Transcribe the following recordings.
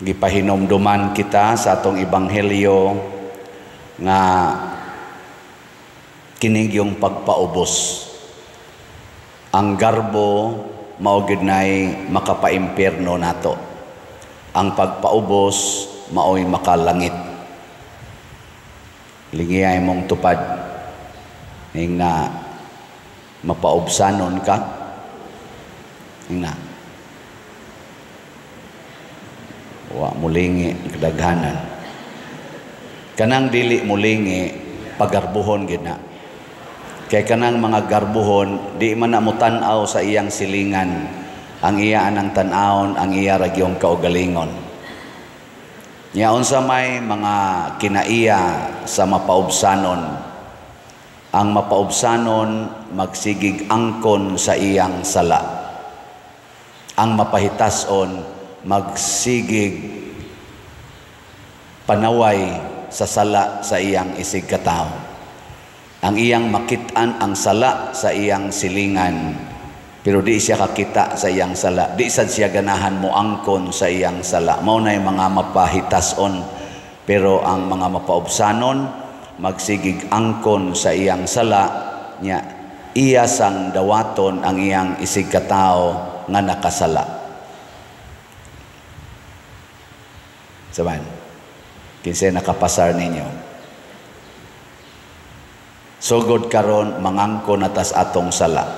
gipahinomduman kita sa atong ebanghelyo nga kining yung pagpaubos. Ang garbo mao gid nay makapaimpierno nato. Ang pagpaubos mao'y makalangit. Ligiyay mong tupad ning na mapaubsanon ka ning na wa mulingi kadaghanan. Kanang dili mulingi pagarbuhon gid na. Kay kanang mga garbuhon di man na mo tan-aw sa iyang silingan. Ang iya anang tan-awon, ang iya ragyong kaugalingon. Nya unsa may mga kinaiya sa mapaubsanon. Ang mapaubsanon magsigig angkon sa iyang sala. Ang mapahitason magsigig panaway sa sala sa iyang isig katao. Ang iyang makit-an ang sala sa iyang silingan, pero di siya kakita sa iyang sala. Di sad siya ganahan mo angkon sa iyang sala. Mao na yung mga mapahitason, pero ang mga mapaubsanon magsigig angkon sa iyang sala nya iya sang dawaton ang iyang isig katao nga nakasala. Saban, kinsay nakapasar ninyo. Sugod karon mangangkon atas atong sala.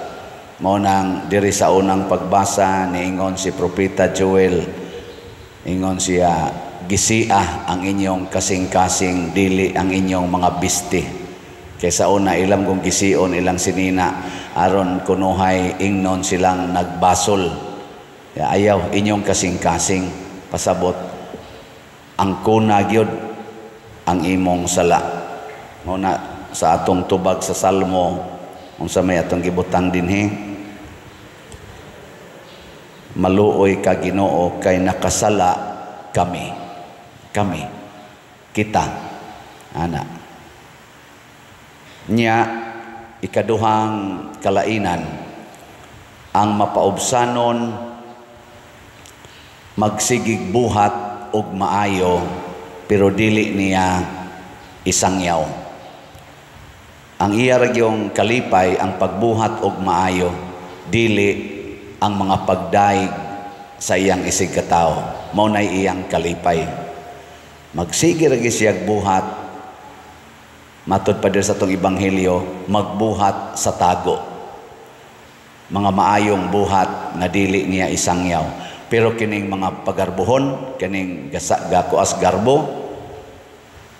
Mao nang diri sa unang pagbasa niingon si Propeta Joel, ingon siya, gisia ang inyong kasing-kasing, dili ang inyong mga bisti. Kaysa una ilang kung gision ilang sinina, aron kunuhay ingnon silang nagbasol. Ayaw inyong kasing-kasing, pasabot ang kuna gyud ang imong sala. Mao na sa atong tubag sa Salmo, unsa may atong gibutang dinhi, maluoy ka Ginoo kay nakasala kami. Kami, kita, ana. Nya ikaduhang kalainan, ang mapaubsanon magsigig buhat og maayo, pero dili niya isangyaw. Ang iya ragyong kalipay ang pagbuhat og maayo, dili ang mga pagdaig sa iyang isig katao. Mao nay iyang kalipay. Magsige ra siya buhat, matud pa sa atong ebanghelyo, magbuhat sa tago. Mga maayong buhat nga dili niya isangyaw. Pero kining mga pagarbuhon, kining gakuas garbo,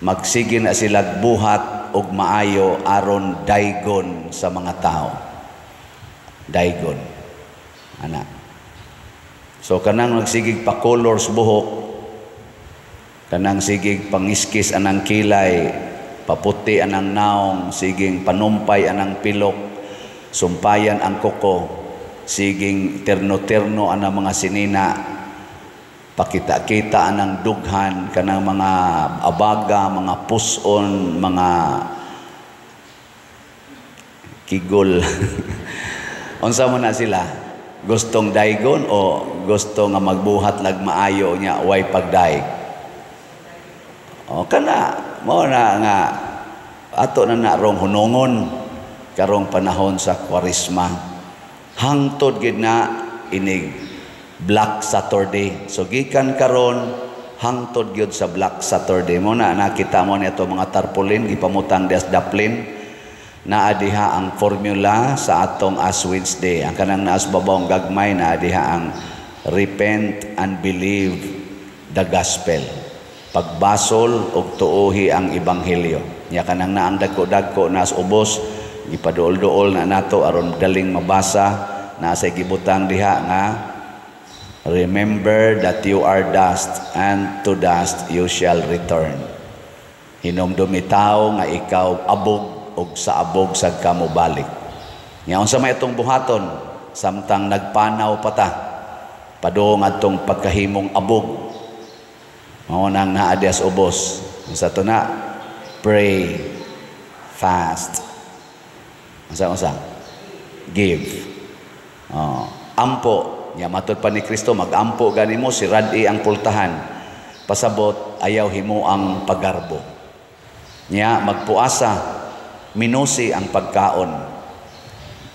magsige na sila buhat og maayo aron daygon sa mga tao. Daygon. Ana. So kanang nagsigig pa colors buhok, kanang sigig pangiskis anang kilay, paputi anang naong, siging panumpay anang pilok, sumpayan ang kuko, siging terno-terno anang mga sinina, pakita-kita anang dughan, kanang mga abaga, mga puson, mga kigol. Unsa mo na sila? Gustong daygon o gusto nga magbuhat lag maayo niya way pagdaig? O kana, mo na nga ato na rong hunungon karong panahon sa Kwaresma. Hangtod gid na inig Black Saturday. So gikan karon hangtod gyud sa Black Saturday. Mo na nakita mo nito mga tarpaulin gipamutang des daplin. Naa diha ang formula sa atong Ash Wednesday. Ang kanang naas babawng gagmay naa diha ang repent and believe the gospel. Pagbasol og tuohi ang ebanghelyo. Nya kanang naang dagko-dagko nas ubos gipaduol-duol na nato aron daling mabasa. Naa say gibutang diha nga remember that you are dust, and to dust you shall return. Hinumdumi tao nga ikaw abog, og sa abog sad ka mo balik. Nya unsa may atong buhaton samtang nagpanaw pa ta, padung atong pagkahimong abog. Mao nang naa dias ubos. Unsa to na? Pray, fast. Unsa? Give. Ampo. Nya matud pa ni Kristo, magampo gani mo, si radi ang pultahan. pasabot ayaw himuang paggarbo. Nya magpuasa, minusi ang pagkaon.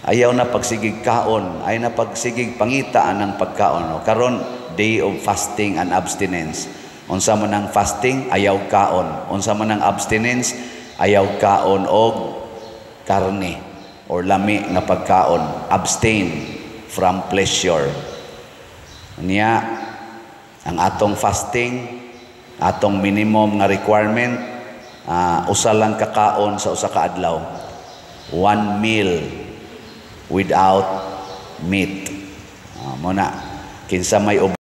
Ayaw na pagsigig kaon, ayaw na pagsigig pangitaan ng pagkaon. O karon day of fasting and abstinence. Unsa man ang fasting, ayaw kaon. Unsa man ang abstinence, ayaw kaon og karne or lami nga pagkaon. Abstain from pleasure. Niya ang atong fasting, atong minimum nga requirement, usa lang kakaon sa usa ka adlaw. 1 meal without meat. Muna kinsa may